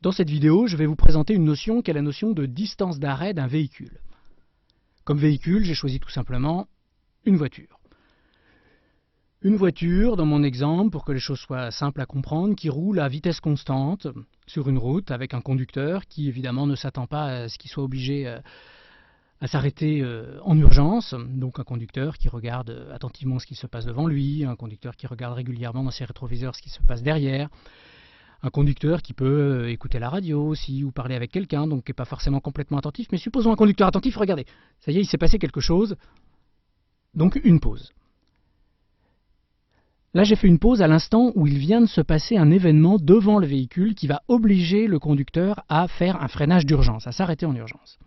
Dans cette vidéo, je vais vous présenter une notion qui est la notion de distance d'arrêt d'un véhicule. Comme véhicule, j'ai choisi tout simplement une voiture. Une voiture, dans mon exemple, pour que les choses soient simples à comprendre, qui roule à vitesse constante sur une route avec un conducteur qui évidemment ne s'attend pas à ce qu'il soit obligé à s'arrêter en urgence. Donc un conducteur qui regarde attentivement ce qui se passe devant lui, un conducteur qui regarde régulièrement dans ses rétroviseurs ce qui se passe derrière. Un conducteur qui peut écouter la radio aussi, ou parler avec quelqu'un, donc qui n'est pas forcément complètement attentif. Mais supposons un conducteur attentif, regardez, ça y est, il s'est passé quelque chose, donc une pause. Là, j'ai fait une pause à l'instant où il vient de se passer un événement devant le véhicule qui va obliger le conducteur à faire un freinage d'urgence, à s'arrêter en urgence.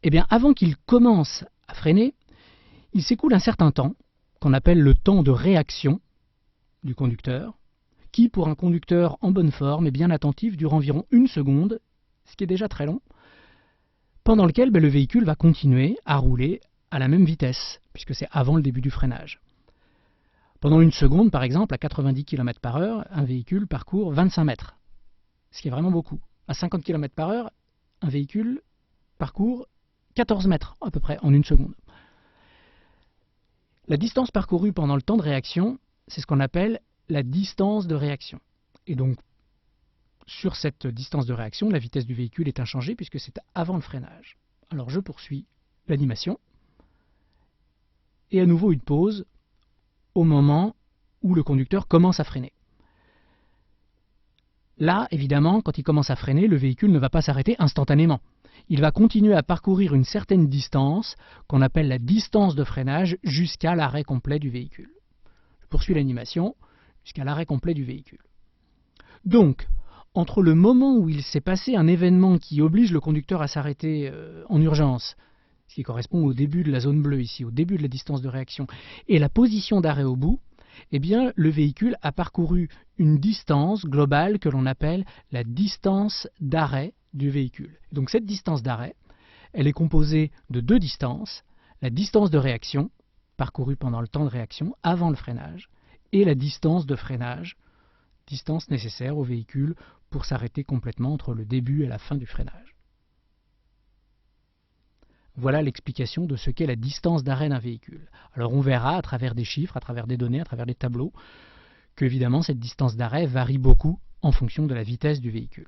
Eh bien, avant qu'il commence à freiner, il s'écoule un certain temps, qu'on appelle le temps de réaction du conducteur, qui, pour un conducteur en bonne forme et bien attentif, dure environ 1 seconde, ce qui est déjà très long, pendant lequel le véhicule va continuer à rouler à la même vitesse, puisque c'est avant le début du freinage. Pendant 1 seconde, par exemple, à 90 km/h, un véhicule parcourt 25 mètres, ce qui est vraiment beaucoup. À 50 km/h, un véhicule parcourt 14 mètres à peu près en 1 seconde. La distance parcourue pendant le temps de réaction, c'est ce qu'on appelle la distance de réaction. Et donc, sur cette distance de réaction, la vitesse du véhicule est inchangée puisque c'est avant le freinage. Alors je poursuis l'animation. Et à nouveau une pause au moment où le conducteur commence à freiner. Là, évidemment, quand il commence à freiner, le véhicule ne va pas s'arrêter instantanément. Il va continuer à parcourir une certaine distance, qu'on appelle la distance de freinage, jusqu'à l'arrêt complet du véhicule. Je poursuis l'animation jusqu'à l'arrêt complet du véhicule. Donc, entre le moment où il s'est passé un événement qui oblige le conducteur à s'arrêter en urgence, ce qui correspond au début de la zone bleue ici, au début de la distance de réaction, et la position d'arrêt au bout, eh bien, le véhicule a parcouru une distance globale que l'on appelle la distance d'arrêt du véhicule. Donc cette distance d'arrêt, elle est composée de 2 distances, la distance de réaction, parcourue pendant le temps de réaction, avant le freinage, et la distance de freinage, distance nécessaire au véhicule pour s'arrêter complètement entre le début et la fin du freinage. Voilà l'explication de ce qu'est la distance d'arrêt d'un véhicule. Alors on verra à travers des chiffres, à travers des données, à travers des tableaux, que évidemment cette distance d'arrêt varie beaucoup en fonction de la vitesse du véhicule.